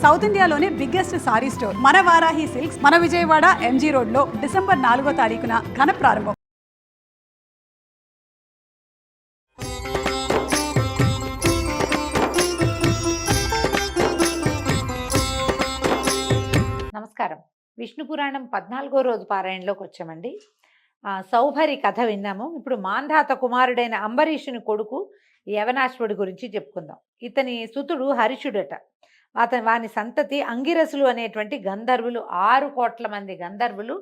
South ఇండియాలోనే biggest sorry store మన Varahi silks మన విజయవాడ ఎంజీ రోడ్ లో డిసెంబర్ 4వ తారీఖున ఘన ప్రారంభం. నమస్కారం. విష్ణు పురాణం 14వ రోజు పారాయణలోకి వచ్చామండి. సౌభరి కథ విన్నాము. ఇప్పుడు మాంధాత కుమారుడైన అంబరీషుని కొడుకు యవనాశ్వుడి గురించి చెప్పుకుందాం. ఇతని సుతుడు హరిషుడట. వాని సంతతి అంగిరసులు అనేటువంటి గంధర్వులు, 6 కోట్ల మంది గంధర్వులు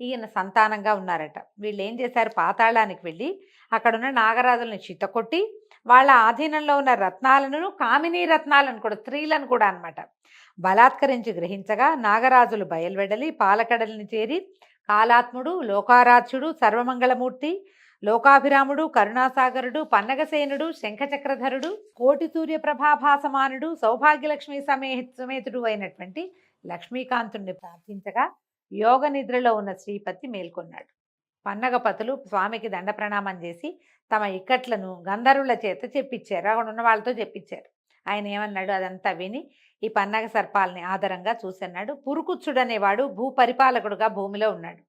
ఈయన సంతానంగా ఉన్నారట. వీళ్ళు ఏం చేశారు, పాతాళానికి వెళ్ళి అక్కడున్న నాగరాజులను చితకొట్టి వాళ్ళ ఆధీనంలో ఉన్న రత్నాలను, కామినీ రత్నాలను కూడా, స్త్రీలను కూడా అనమాట బలాత్కరించి గ్రహించగా నాగరాజులు బయలువెడలి పాలకడలిని చేరి కాలాత్ముడు, లోకారాధ్యుడు, సర్వమంగళమూర్తి, లోకాభిరాముడు, కరుణాసాగరుడు, పన్నగసేనుడు, శంఖచక్రధరుడు, కోటి సూర్య ప్రభాభాసమానుడు, సౌభాగ్యలక్ష్మి సమేతుడు అయినటువంటి లక్ష్మీకాంతుణ్ణి ప్రార్థించగా యోగ నిద్రలో ఉన్న శ్రీపతి మేల్కొన్నాడు. పన్నగపతులు స్వామికి దండ ప్రణామం చేసి తమ ఇక్కట్లను గంధర్వుల చేత చెప్పించారు. అక్కడ ఉన్న వాళ్ళతో చెప్పించారు. ఆయన ఏమన్నాడు అదంతా విని ఈ పన్నగ సర్పాలని ఆదరంగా చూసన్నాడు. పురుకుచ్చుడనేవాడు భూపరిపాలకుడుగా భూమిలో ఉన్నాడు.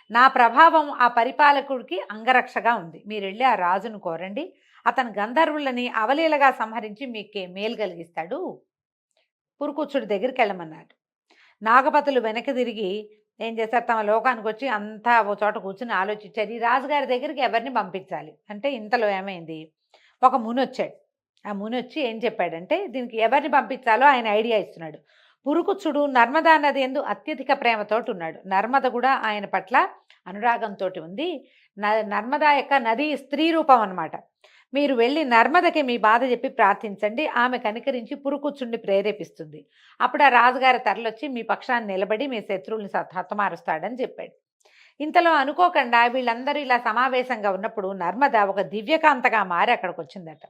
నా ప్రభావం ఆ పరిపాలకుడికి అంగరక్షగా ఉంది. మీరు వెళ్ళి ఆ రాజును కోరండి. అతను గంధర్వులని అవలీలగా సంహరించి మీకే మేలు కలిగిస్తాడు. పురుకుచ్చుడి దగ్గరికి వెళ్ళమన్నాడు. నాగపతులు వెనక్కి తిరిగి ఏం చేశారు, తమ లోకానికి వచ్చి అంతా ఓ చోట కూర్చుని ఆలోచించారు. ఈ రాజుగారి దగ్గరికి ఎవరిని పంపించాలి అంటే ఇంతలో ఏమైంది, ఒక ముని వచ్చాడు. ఆ ముని వచ్చి ఏం చెప్పాడంటే దీనికి ఎవరిని పంపించాలో ఆయన ఐడియా ఇస్తున్నాడు. పురుకుచ్చుడు నర్మదా నది యందు అత్యధిక ప్రేమతోటి ఉన్నాడు. నర్మద కూడా ఆయన పట్ల అనురాగంతో ఉంది. నర్మదా యొక్క నది స్త్రీ రూపం అన్నమాట. మీరు వెళ్ళి నర్మదకి మీ బాధ చెప్పి ప్రార్థించండి. ఆమె కనికరించి పురుకుచ్చుడిని ప్రేరేపిస్తుంది. అప్పుడు ఆ రాజుగారి తరలొచ్చి మీ పక్షాన్ని నిలబడి మీ శత్రువుల్ని హతమారుస్తాడని చెప్పాడు. ఇంతలో అనుకోకుండా వీళ్ళందరూ ఇలా సమావేశంగా ఉన్నప్పుడు నర్మద ఒక దివ్యకాంతగా మారి అక్కడికి వచ్చిందట.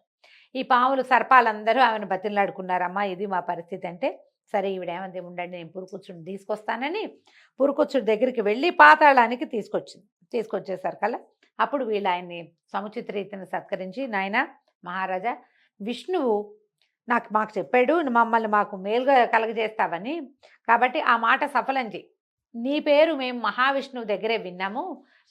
ఈ పాములు సర్పాలందరూ ఆమెను బతిలాడుకున్నారమ్మా, ఇది మా పరిస్థితి అంటే, సరే ఈవిడేమంది, ఉండండి నేను పురుకుచ్చుడిని తీసుకొస్తానని పురుకుచ్చుడి దగ్గరికి వెళ్ళి పాతాళానికి తీసుకొచ్చేసారు కల్లా. అప్పుడు వీళ్ళు ఆయన్ని సముచిత రీతిని సత్కరించి, నాయన మహారాజా, విష్ణువు మాకు చెప్పాడు మమ్మల్ని మాకు మేలుగా కలగజేస్తావని, కాబట్టి ఆ మాట సఫలం చేయి. నీ పేరు మేము మహావిష్ణువు దగ్గరే విన్నాము,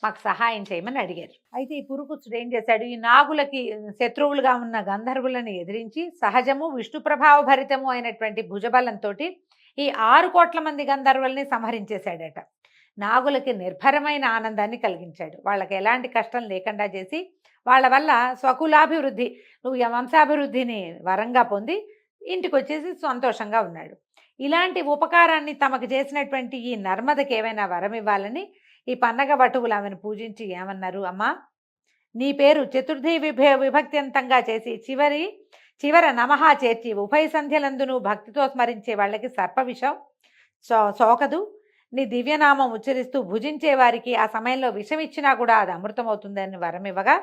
మాకు సహాయం చేయమని అడిగారు. అయితే ఈ పురుకుచ్చుడు ఏం చేశాడు, ఈ నాగులకి శత్రువులుగా ఉన్న గంధర్వులను ఎదిరించి సహజము విష్ణు ప్రభావ భరితము అయినటువంటి భుజబలంతో ఈ 6 కోట్ల మంది గంధర్వుల్ని సంహరించేశాడట. నాగులకి నిర్భరమైన ఆనందాన్ని కలిగించాడు. వాళ్ళకి ఎలాంటి కష్టం లేకుండా చేసి వాళ్ళ వల్ల స్వకులాభివృద్ధి, నువ్వు వంశాభివృద్ధిని వరంగా పొంది ఇంటికి వచ్చేసి సంతోషంగా ఉన్నాడు. ఇలాంటి ఉపకారాన్ని తమకు చేసినటువంటి ఈ నర్మదకి ఏమైనా వరం ఇవ్వాలని ఈ పన్నగ వటువులు ఆమెను పూజించి ఏమన్నారు, అమ్మా నీ పేరు చతుర్థి విభక్త్యంతంగా చేసి చివర నమః చేర్చి ఉభయ సంధ్యలందును భక్తితో స్మరించే వాళ్ళకి సర్పవిషం సోకదు. నీ దివ్యనామం ఉచ్చరిస్తూ భుజించే వారికి ఆ సమయంలో విషం ఇచ్చినా కూడా అది అమృతమవుతుందని వరం ఇవ్వగా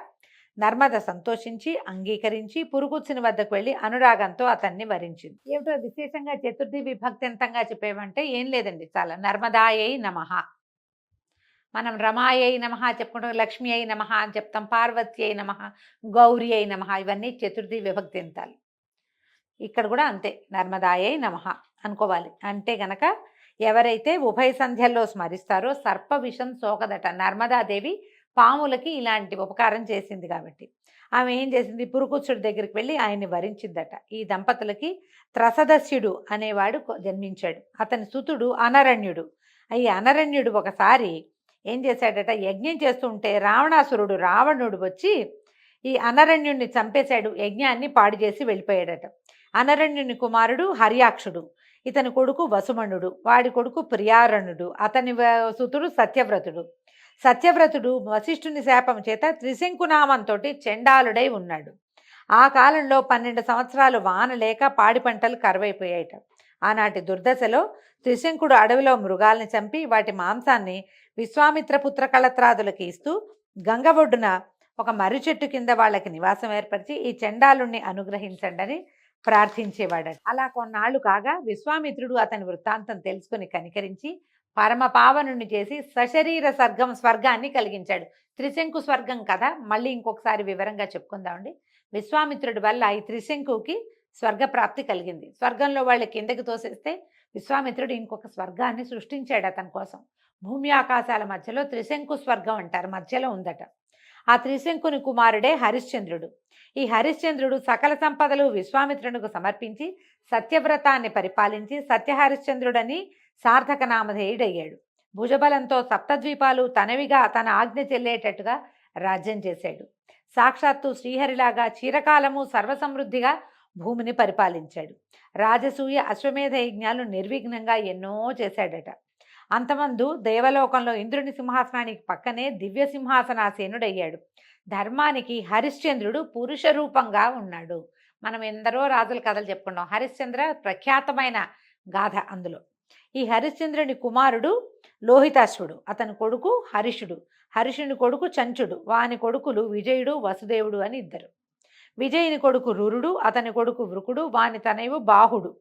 నర్మద సంతోషించి అంగీకరించి పురుకుచ్చుని వద్దకు వెళ్ళి అనురాగంతో అతన్ని వరించింది. ఏమిటో విశేషంగా చతుర్థి విభక్త్యంతంగా చెప్పేవంటే ఏం లేదండి, చాలా నర్మదాయై నమః, మనం రమాయై నమః చెప్పుకుంటాం, లక్ష్మి అయి నమః అని చెప్తాం, పార్వతి అయి నమః, గౌరీ అయి నమః, ఇవన్నీ చతుర్థి విభక్త్యంతాలు. ఇక్కడ కూడా అంతే, నర్మదాయై నమః అనుకోవాలి. అంటే గనక ఎవరైతే ఉభయ సంధ్యల్లో స్మరిస్తారో సర్ప విషం సోకదట. నర్మదాదేవి పాములకి ఇలాంటి ఉపకారం చేసింది కాబట్టి ఆమె ఏం చేసింది, పురుకుచ్చుడి దగ్గరికి వెళ్ళి ఆయన్ని వరించిందట. ఈ దంపతులకి త్రసదస్యుడు అనేవాడు జన్మించాడు. అతని సుతుడు అనరణ్యుడు. ఈ అనరణ్యుడు ఒకసారి ఏం చేశాడట, యజ్ఞం చేస్తుంటే రావణుడు వచ్చి ఈ అనరణ్యుడిని చంపేశాడు. యజ్ఞాన్ని పాడు చేసి వెళ్ళిపోయాడట. అనరణ్యుని కుమారుడు హర్యాక్షుడు, ఇతని కొడుకు వసుమణుడు, వాడి కొడుకు ప్రియారణుడు, అతని సుతుడు సత్యవ్రతుడు వశిష్ఠుని శాపం చేత త్రిశంకునామంతో చెండాలుడై ఉన్నాడు. ఆ కాలంలో 12 సంవత్సరాలు వాన లేక పాడి పంటలు కరువైపోయాయట. ఆనాటి దుర్దశలో త్రిశంకుడు అడవిలో మృగాల్ని చంపి వాటి మాంసాన్ని విశ్వామిత్ర పుత్ర కళత్రాదులకి ఇస్తూ గంగ ఒడ్డున ఒక మర్రి చెట్టు కింద వాళ్ళకి నివాసం ఏర్పరిచి ఈ చెండాలుణ్ణి అనుగ్రహించండి అని ప్రార్థించేవాడట. అలా కొన్నాళ్లు కాగా విశ్వామిత్రుడు అతని వృత్తాంతం తెలుసుకుని కనికరించి పరమ పావనుని చేసి సశరీర స్వర్గాన్ని కలిగించాడు. త్రిశంకు స్వర్గం కదా, మళ్ళీ ఇంకొకసారి వివరంగా చెప్పుకుందామండి. విశ్వామిత్రుడి వల్ల ఈ త్రిశంకుకి స్వర్గప్రాప్తి కలిగింది. స్వర్గంలో వాళ్ళు కిందకి తోసేస్తే విశ్వామిత్రుడు ఇంకొక స్వర్గాన్ని సృష్టించాడు అతని కోసం. భూమి ఆకాశాల మధ్యలో త్రిశంకు స్వర్గం అంటారు, మధ్యలో ఉందట. ఆ త్రిశంకుని కుమారుడే హరిశ్చంద్రుడు. ఈ హరిశ్చంద్రుడు సకల సంపదలు విశ్వామిత్రునికి సమర్పించి సత్యవ్రతాన్ని పరిపాలించి సత్యహరిశ్చంద్రుడని సార్థక నామధేయుడయ్యాడు. భుజబలంతో సప్తద్వీపాలు తనవిగా తన ఆజ్ఞ చెల్లేటట్టుగా రాజ్యం చేశాడు. సాక్షాత్తు శ్రీహరిలాగా చిరకాలము సర్వసమృద్ధిగా భూమిని పరిపాలించాడు. రాజసూయ అశ్వమేధ యజ్ఞాలు నిర్విఘ్నంగా ఎన్నో చేశాడట. అంతమందు దేవలోకంలో ఇంద్రుని సింహాసనానికి పక్కనే దివ్య సింహాసనాసీనుడయ్యాడు. ధర్మానికి హరిశ్చంద్రుడు పురుష రూపంగా ఉన్నాడు. మనం ఎందరో రాజుల కథలు చెప్పుకున్నాం. హరిశ్చంద్ర ప్రఖ్యాతమైన గాథ అందులో. ఈ హరిశ్చంద్రుని కుమారుడు లోహితాశ్వుడు, అతని కొడుకు హరిషుడు, హరిషుని కొడుకు చంచుడు, వాని కొడుకులు విజయుడు వసుదేవుడు అని ఇద్దరు. విజయుని కొడుకు రురుడు, అతని కొడుకు వృకుడు, వాని తనయువు బాహుడు.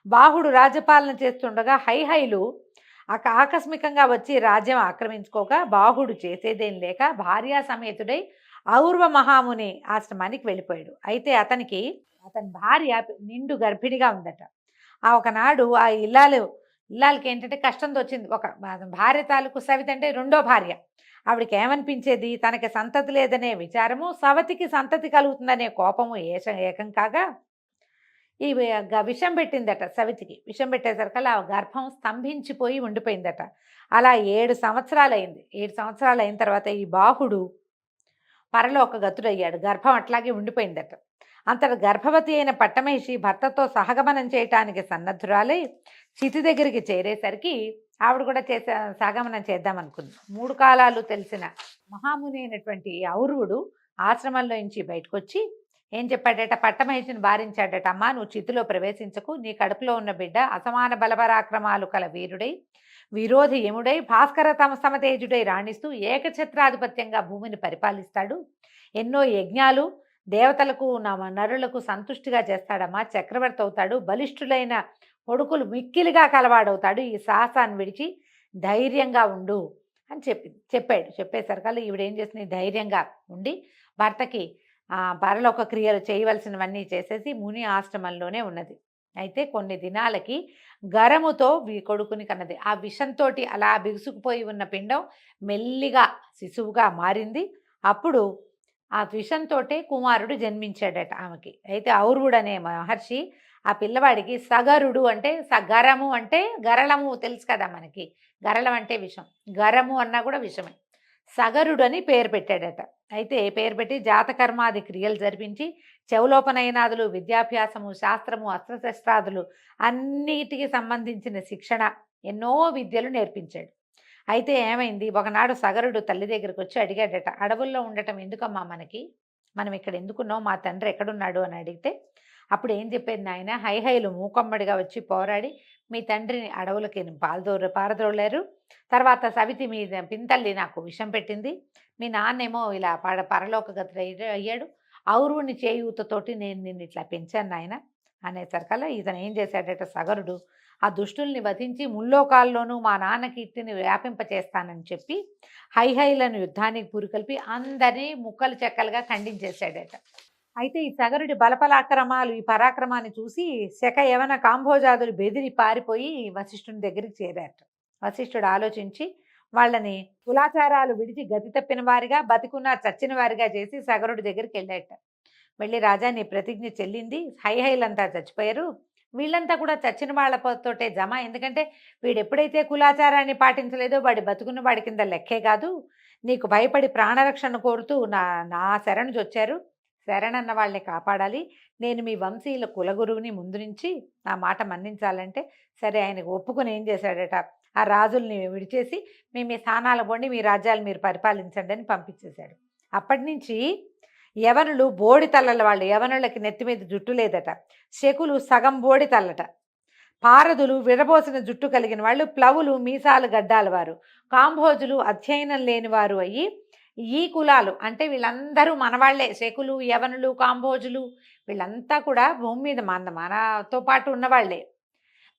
బాహుడు రాజ్యపాలన చేస్తుండగా హైహైలు ఆకస్మికంగా వచ్చి రాజ్యం ఆక్రమించుకోగా బాహుడు చేసేదేం లేక భార్యా సమేతుడై ఔర్వ మహాముని ఆశ్రమానికి వెళ్ళిపోయాడు. అయితే అతని భార్య నిండు గర్భిణిగా ఉందట. ఒకనాడు ఆ ఇల్లాలకి ఏంటంటే కష్టం వచ్చింది. ఒక భార్య తాలూకు సవిత అంటే రెండో భార్య. ఆవిడకి ఏమనిపించేది, తనకి సంతతి లేదనే విచారము, సవతికి సంతతి కలుగుతుందనే కోపము ఏకం కాగా ఈ విషం పెట్టిందట. సవితికి విషం పెట్టేసరికల్లా ఆ గర్భం స్తంభించిపోయి ఉండిపోయిందట. అలా 7 సంవత్సరాలు అయింది. 7 సంవత్సరాలు అయిన తర్వాత ఈ బాహుడు పరలోక గతుడయ్యాడు. గర్భం అట్లాగే ఉండిపోయిందట. అంతట గర్భవతి అయిన పట్టమహిషి భర్తతో సహగమనం చేయటానికి సన్నద్ధురాలై చితి దగ్గరికి చేరేసరికి ఆవిడ కూడా సహగమనం చేద్దామనుకుంది. 3 కాలాలు తెలిసిన మహాముని అయినటువంటి ఔర్వుడు ఆశ్రమంలో నుంచి బయటకు వచ్చి ఏం చెప్పాడట, పట్టమహిషిని భారించాడట. అమ్మా, నువ్వు చితిలో ప్రవేశించకు. నీ కడుపులో ఉన్న బిడ్డ అసమాన బలపరాక్రమాలు కల వీరుడై విరోధి యముడై భాస్కర సమతేజుడై రాణిస్తూ ఏకఛత్రాధిపత్యంగా భూమిని పరిపాలిస్తాడు. ఎన్నో యజ్ఞాలు దేవతలకు నరులకు సంతుష్టిగా చేస్తాడమ్మా. చక్రవర్తి అవుతాడు. బలిష్ఠులైన కొడుకులు మిక్కిలిగా కలవాడవుతాడు. ఈ సాహసాన్ని విడిచి ధైర్యంగా ఉండు అని చెప్పాడు. చెప్పేసరికల్లా ఈవిడేం చేసింది, ధైర్యంగా ఉండి భర్తకి పరలోక క్రియలు చేయవలసినవన్నీ చేసేసి ముని ఆశ్రమంలోనే ఉన్నది. అయితే కొన్ని దినాలకి గరముతో కొడుకుని కన్నది. ఆ విషంతో అలా బిగుసుకుపోయి ఉన్న పిండం మెల్లిగా శిశువుగా మారింది. అప్పుడు ఆ విషంతో కుమారుడు జన్మించాడట ఆమెకి. అయితే ఔర్వుడు అనే మహర్షి ఆ పిల్లవాడికి సగరుడు అంటే గరము అంటే గరళము తెలుసు కదా మనకి. గరళం అంటే విషం, గరము అన్నా కూడా విషమే. సగరుడు అని పేరు పెట్టాడట. అయితే పేరు పెట్టి జాతకర్మాది క్రియలు జరిపించి చెవులోపనయనాదులు, విద్యాభ్యాసము, శాస్త్రము, అస్త్రశస్త్రాదులు అన్నిటికి సంబంధించిన శిక్షణ, ఎన్నో విద్యలు నేర్పించాడు. అయితే ఏమైంది, ఒకనాడు సగరుడు తల్లి దగ్గరికి వచ్చి అడిగాడట, అడవుల్లో ఉండటం ఎందుకమ్మా మనకి, మనం ఇక్కడ ఎందుకున్నావు, మా తండ్రి ఎక్కడున్నాడు అని అడిగితే అప్పుడు ఏం చెప్పేది, నాయన హైహైలు మూకమ్మడిగా వచ్చి పోరాడి మీ తండ్రిని అడవులకి పారదోలారు. తర్వాత సవితి మీ పింతల్లి నాకు విషం పెట్టింది. మీ నాన్నేమో ఇలా పరలోక గతి అయ్యాడు. ఔర్వుని చేయూతతోటి నేను నిన్ను ఇట్లా పెంచాను నాయన అనేసరికల్లా ఇతను ఏం చేశాడట, సగరుడు ఆ దుష్టుల్ని వధించి ముల్లోకాల్లోనూ మా నాన్న కీర్తిని వ్యాపింపచేస్తానని చెప్పి హైహైలను యుద్ధానికి పురికొల్పి అందరినీ ముక్కలు చెక్కలుగా ఖండించేశాడట. అయితే ఈ సగరుడి బలపరాక్రమాలు, ఈ పరాక్రమాన్ని చూసి శక యవన కాంభోజాదులు బెదిరి పారిపోయి వశిష్ఠుని దగ్గరికి చేరారట. వశిష్ఠుడు ఆలోచించి వాళ్ళని కులాచారాలు విడిచి గతి తప్పిన వారిగా, బతికున్న చచ్చిన వారిగా చేసి సగరుడి దగ్గరికి వెళ్ళాట. వెళ్ళి, రాజా నీ ప్రతిజ్ఞ చెల్లింది, హైహైలంతా చచ్చిపోయారు, వీళ్ళంతా కూడా చచ్చిన వాళ్ళతోటే జమ. ఎందుకంటే వీడు ఎప్పుడైతే కులాచారాన్ని పాటించలేదో వాడి బతుకున్న వాడి కింద లెక్కే కాదు. నీకు భయపడి ప్రాణరక్షణ కోరుతూ నా శరణు వచ్చారు. శరణన్న వాళ్ళని కాపాడాలి. నేను మీ వంశీయుల కులగురువుని, ముందు నుంచి నా మాట మన్నించాలంటే సరే ఆయనకు ఒప్పుకొని ఏం చేశాడట, ఆ రాజుల్ని విడిచేసి మీ స్థానాల పోండి, మీ రాజ్యాలు మీరు పరిపాలించండి అని పంపించేశాడు. అప్పటి నుంచి యవనులు బోడి తల్లల వాళ్ళు, యవనులకి నెత్తి మీద జుట్టు లేదట. శకులు సగం బోడి తల్లట. పారదులు విరబోసిన జుట్టు కలిగిన వాళ్ళు, ప్లవులు మీసాలు గడ్డాల వారు, కాంభోజులు అధ్యయనం లేని వారు అయ్యి ఈ కులాలు అంటే వీళ్ళందరూ మనవాళ్లే. శకులు, యవనులు, కాంభోజులు వీళ్ళంతా కూడా భూమి మీద మనతో పాటు ఉన్నవాళ్లే.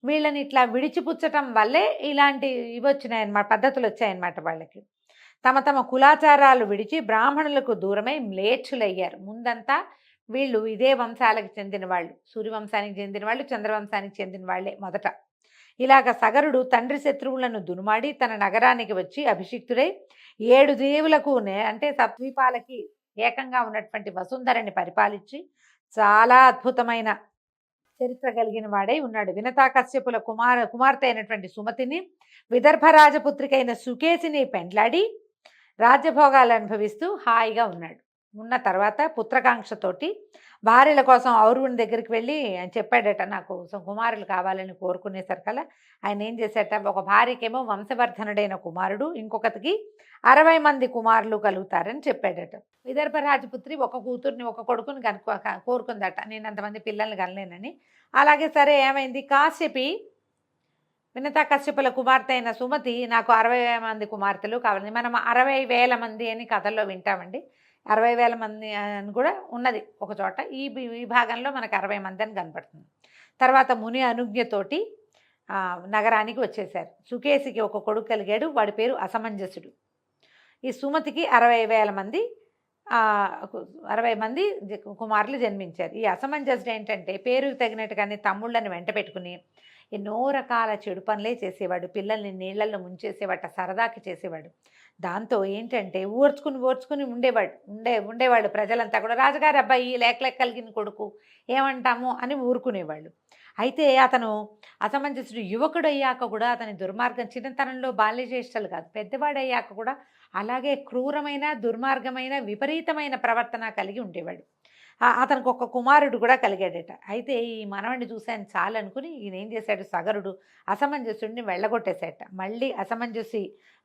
వీళ్ళని ఇట్లా విడిచిపుచ్చటం వల్లే ఇలాంటి ఇవి వచ్చినాయన్నమాట, పద్ధతులు వచ్చాయన్నమాట. వాళ్ళకి తమ తమ కులాచారాలు విడిచి బ్రాహ్మణులకు దూరమై మ్లేచ్చులయ్యారు. ముందంతా వీళ్ళు ఇదే వంశాలకు చెందిన వాళ్ళు, సూర్యవంశానికి చెందిన వాళ్ళు, చంద్రవంశానికి చెందిన వాళ్ళే మొదట. ఇలాగ సగరుడు తండ్రి శత్రువులను దునుమాడి తన నగరానికి వచ్చి అభిషిక్తుడై 7 దేవులకు అంటే సప్ద్వీపాలకి ఏకంగా ఉన్నటువంటి వసుంధరని పరిపాలించి చాలా అద్భుతమైన చరిత్ర కలిగిన వాడై ఉన్నాడు. వినతాకశ్యపుల కుమార్తె అయినటువంటి సుమతిని, విదర్భ రాజపుత్రిక అయిన సుకేసిని పెండ్లాడి రాజ్యభోగాలు అనుభవిస్తూ హాయిగా ఉన్నాడు. ఉన్న తర్వాత పుత్రకాంక్షతోటి భార్యల కోసం ఔరువుని దగ్గరికి వెళ్ళి ఆయన చెప్పాడట, నాకు కుమారులు కావాలని కోరుకునేసరికల్లా ఆయన ఏం చేశాట, ఒక భార్యకేమో వంశవర్ధనుడైన కుమారుడు, ఇంకొకటికి 60 మంది కుమారులు కలుగుతారని చెప్పాడట. విదర్భ రాజపుత్రి ఒక కూతుర్ని ఒక కొడుకుని కోరుకుందట, నేను అంతమంది పిల్లల్ని కనలేనని. అలాగే సరే ఏమైంది, కాశ్యపి వినతా కశ్యపుల కుమార్తె అయిన సుమతి నాకు 60 మంది కుమార్తెలు కావాలి. మనం 60,000 మంది అని కథల్లో వింటామండి. 60,000 మంది అని కూడా ఉన్నది ఒక చోట. ఈ భాగంలో మనకు 60 మంది అని కనపడుతుంది. తర్వాత ముని అనుజ్ఞతోటి నగరానికి వచ్చేశారు. సుకేసికి ఒక కొడుకు కలిగాడు, వాడి పేరు అసమంజసుడు. ఈ సుమతికి 60,000 మంది 60 మంది కుమారులు జన్మించారు. ఈ అసమంజసుడు ఏంటంటే పేరుకు తగినట్టుగానే తమ్ముళ్ళని వెంట పెట్టుకుని ఎన్నో రకాల చెడు పనులే చేసేవాడు. పిల్లల్ని నీళ్ళల్లో ముంచేసేవాట, సరదాకి చేసేవాడు. దాంతో ఏంటంటే ఓర్చుకుని ఉండేవాళ్ళు ప్రజలంతా కూడా, రాజుగారి అబ్బాయి లేక కలిగిన కొడుకు ఏమంటాము అని ఊరుకునేవాళ్ళు. అయితే అతను అసమంజసుడు యువకుడు అయ్యాక కూడా అతని దుర్మార్గం, చిన్నతనంలో బాల్య చేష్టలు కాదు, పెద్దవాడయ్యాక కూడా అలాగే క్రూరమైన దుర్మార్గమైన విపరీతమైన ప్రవర్తన కలిగి ఉండేవాడు. అతనికి ఒక కుమారుడు కూడా కలిగాడట. అయితే ఈ మనవడిని చూశాను చాలు అనుకుని ఈయన ఏం చేశాడు, సగరుడు అసమంజసుడిని వెళ్ళగొట్టేశాట. మళ్ళీ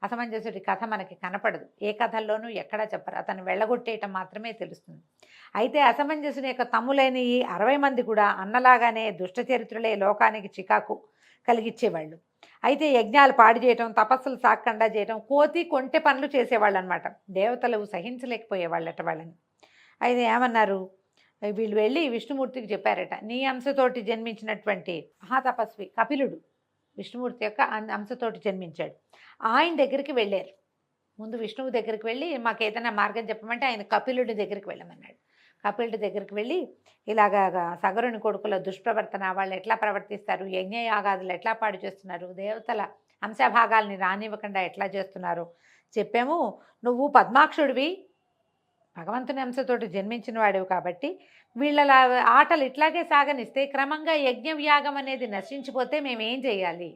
అసమంజసుడి కథ మనకి కనపడదు, ఏ కథల్లోనూ ఎక్కడా చెప్పరు, అతను వెళ్ళగొట్టేయటం మాత్రమే తెలుస్తుంది. అయితే అసమంజసుని యొక్క తమ్ములైన ఈ 60 మంది కూడా అన్నలాగానే దుష్ట చరిత్రలే లోకానికి చికాకు కలిగించేవాళ్ళు. అయితే యజ్ఞాలు పాడు చేయటం, తపస్సులు సాగకుండా చేయటం, కోతి కొంటె పనులు చేసేవాళ్ళు అనమాట. దేవతలు సహించలేకపోయేవాళ్ళట వాళ్ళని. అయితే ఏమన్నారు, వీళ్ళు వెళ్ళి విష్ణుమూర్తికి చెప్పారట, నీ అంశతోటి జన్మించినటువంటి మహాతపస్వి కపిలుడు విష్ణుమూర్తి యొక్క అంశతోటి జన్మించాడు, ఆయన దగ్గరికి వెళ్ళారు. ముందు విష్ణువు దగ్గరికి వెళ్ళి మాకు ఏదైనా మార్గం చెప్పమంటే ఆయన కపిలుడి దగ్గరికి వెళ్ళమన్నాడు. కపిలుడి దగ్గరికి వెళ్ళి ఇలాగా సగరుని కొడుకుల దుష్ప్రవర్తన, వాళ్ళు ఎట్లా ప్రవర్తిస్తారు, యజ్ఞయాగాదులు ఎట్లా పాడు చేస్తున్నారు, దేవతల అంశభాగాల్ని రానివ్వకుండా ఎట్లా చేస్తున్నారు చెప్పాము. నువ్వు పద్మాక్షుడివి, భగవంతుని అంశతోటి జన్మించిన వాడివి కాబట్టి వీళ్ళ ఆటలు ఇట్లాగే సాగనిస్తే క్రమంగా యజ్ఞవ్యాగం అనేది నశించిపోతే మేమేం చేయాలి.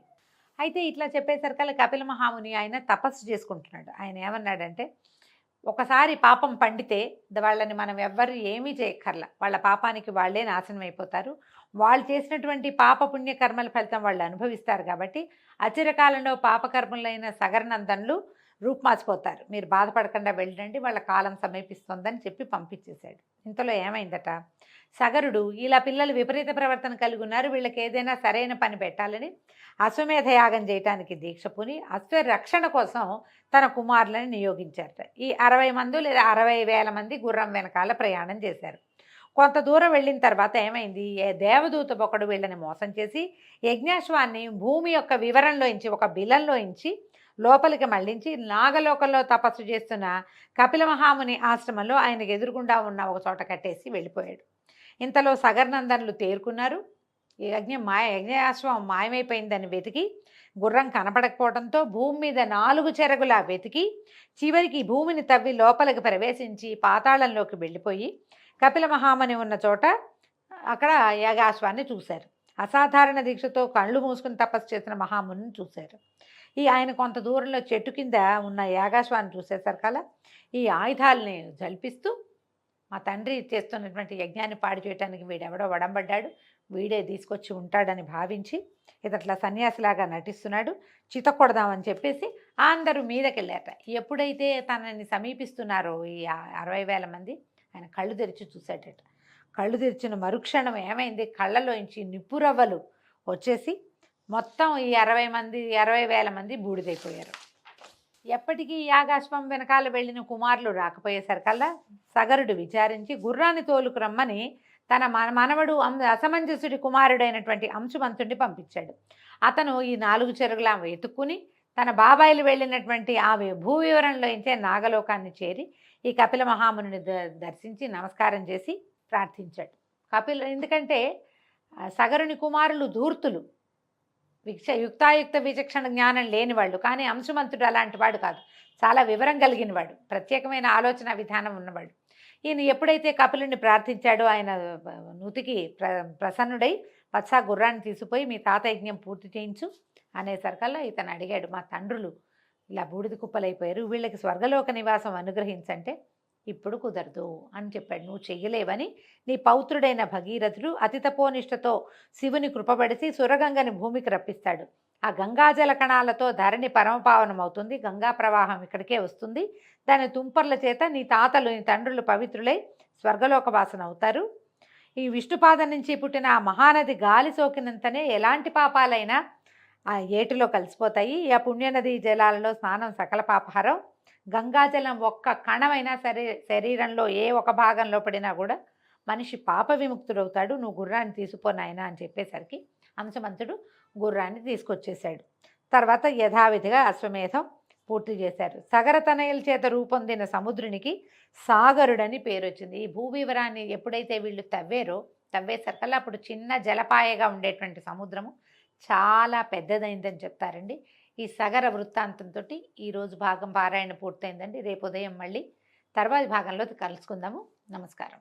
అయితే ఇట్లా చెప్పేసరికల్లా కపిల మహాముని ఆయన తపస్సు చేసుకుంటున్నాడు. ఆయన ఏమన్నాడంటే, ఒకసారి పాపం పండితే వాళ్ళని మనం ఎవ్వరు ఏమీ చేయక్కర్లా, వాళ్ళ పాపానికి వాళ్ళే నాశనం అయిపోతారు. వాళ్ళు చేసినటువంటి పాపపుణ్య కర్మల ఫలితం వాళ్ళు అనుభవిస్తారు. కాబట్టి అచిరకాలంలో పాపకర్మలైన సగరనందనులు రూపుమాసిపోతారు, మీరు బాధపడకుండా వెళ్ళండి, వాళ్ళ కాలం సమీపిస్తుందని చెప్పి పంపించేశాడు. ఇంతలో ఏమైందట, సగరుడు ఇలా పిల్లలు విపరీత ప్రవర్తన కలిగి ఉన్నారు, వీళ్ళకి ఏదైనా సరైన పని పెట్టాలని అశ్వమేధ యాగం చేయడానికి దీక్ష పూని అశ్వ రక్షణ కోసం తన కుమారులను నియోగించారట. ఈ 60 మంది లేదా 60,000 మంది గుర్రం వెనకాల ప్రయాణం చేశారు. కొంత దూరం వెళ్ళిన తర్వాత ఏమైంది, దేవదూత ఒకడు వీళ్ళని మోసం చేసి యజ్ఞాశ్వాన్ని భూమి యొక్క వివరంలోంచి ఒక బిలంలోంచి లోపలికి మళ్లించి నాగలోకంలో తపస్సు చేస్తున్న కపిల మహాముని ఆశ్రమంలో ఆయనకు ఎదురుగుండా ఉన్న ఒక చోట కట్టేసి వెళ్ళిపోయాడు. ఇంతలో సగరనందనులు తేరుకున్నారు. యజ్ఞాశ్వం మాయమైపోయిందని వెతికి గుర్రం కనపడకపోవడంతో భూమి మీద 4 చెరగులా వెతికి చివరికి భూమిని తవ్వి లోపలికి ప్రవేశించి పాతాళంలోకి వెళ్ళిపోయి కపిల మహాముని ఉన్న చోట అక్కడ యాగాశ్వాన్ని చూశారు. అసాధారణ దీక్షతో కళ్ళు మూసుకుని తపస్సు చేసిన మహామునిని చూశారు. ఆయన కొంత దూరంలో చెట్టు కింద ఉన్న యాగాశ్వాన్ని చూసేసరికల్లా ఈ ఆయుధాలని జల్పిస్తూ మా తండ్రి చేస్తున్నటువంటి యజ్ఞాన్ని పాడు చేయడానికి వీడెవడో వడంబడ్డాడు, వీడే తీసుకొచ్చి ఉంటాడని భావించి ఇతట్లా సన్యాసిలాగా నటిస్తున్నాడు, చితకొడదామని చెప్పేసి అందరూ మీదకెళ్ళారట. ఎప్పుడైతే తనని సమీపిస్తున్నారో ఈ 60,000 మంది, ఆయన కళ్ళు తెరిచి చూశాడట. కళ్ళు తెరిచిన మరుక్షణం ఏమైంది, కళ్ళలోంచి నిప్పురవ్వలు వచ్చేసి మొత్తం ఈ 60,000 మంది బూడిదైపోయారు. ఎప్పటికీ యాగాశ్వం వెనకాల వెళ్ళిన కుమారులు రాకపోయేసరికల్లా సగరుడు విచారించి గుర్రాన్ని తోలుకురమ్మని తన మనవడు అసమంజసుడి కుమారుడైనటువంటి అంశుమంతుడిని పంపించాడు. అతను ఈ 4 చెరుగులా వెతుక్కుని తన బాబాయిలు వెళ్ళినటువంటి ఆ భూ వివరంలో ఇంచే నాగలోకాన్ని చేరి ఈ కపిల మహాముని దర్శించి నమస్కారం చేసి ప్రార్థించాడు. ఎందుకంటే సగరుని కుమారులు ధూర్తులు, యుక్తాయుక్త విచక్షణ జ్ఞానం లేనివాళ్ళు. కానీ అంశుమంతుడు అలాంటి వాడు కాదు, చాలా వివరం కలిగిన వాడు, ప్రత్యేకమైన ఆలోచన విధానం ఉన్నవాడు. ఈయన ఎప్పుడైతే కపిలుని ప్రార్థించాడో ఆయన నుతికి ప్రసన్నుడై వత్స గుర్రాన్ని తీసుకుపోయి మీ తాత యజ్ఞం పూర్తి చేయించు అనేసరికల్లా ఇతను అడిగాడు, మా తండ్రులు ఇలా బూడిద కుప్పలైపోయారు, వీళ్ళకి స్వర్గలోక నివాసం అనుగ్రహించంటే ఇప్పుడు కుదరదు అని చెప్పాడు. నువ్వు చెయ్యలేవని నీ పౌత్రుడైన భగీరథుడు అతి తపోనిష్టతో శివుని కృపబడిసి సురగంగని భూమికి రప్పిస్తాడు. ఆ గంగాజల కణాలతో ధరణి పరమపావనం అవుతుంది, గంగా ప్రవాహం ఇక్కడికే వస్తుంది. దాని తుంపర్ల చేత నీ తాతలు నీ తండ్రులు పవిత్రులై స్వర్గలోక వాసన అవుతారు. ఈ విష్ణుపాదం నుంచి పుట్టిన ఆ మహానది గాలి సోకినంతనే ఎలాంటి పాపాలైనా ఆ ఏటిలో కలిసిపోతాయి. ఆ పుణ్యనది జలాలలో స్నానం సకల పాపహారం. గంగాజలం ఒక్క కణమైనా సరే శరీరంలో ఏ ఒక భాగంలో పడినా కూడా మనిషి పాప విముక్తుడవుతాడు. నువ్వు గుర్రాన్ని తీసుకుపోనాయనా అని చెప్పేసరికి అంశమంతుడు గుర్రాన్ని తీసుకొచ్చేశాడు. తర్వాత యథావిధిగా అశ్వమేధం పూర్తి చేశారు. సగరతనయుల చేత రూపొందిన సముద్రునికి సాగరుడని పేరు వచ్చింది. ఈ భూవివరాన్ని ఎప్పుడైతే వీళ్ళు తవ్వేసరికల్లా అప్పుడు చిన్న జలపాయగా ఉండేటువంటి సముద్రము చాలా పెద్దదైందని చెప్తారండి. ఈ సగర వృత్తాంతంతో ఈరోజు భాగం పారాయణ పూర్తయిందండి. రేపు ఉదయం మళ్ళీ తర్వాతి భాగంలో కలుసుకుందాము. నమస్కారం.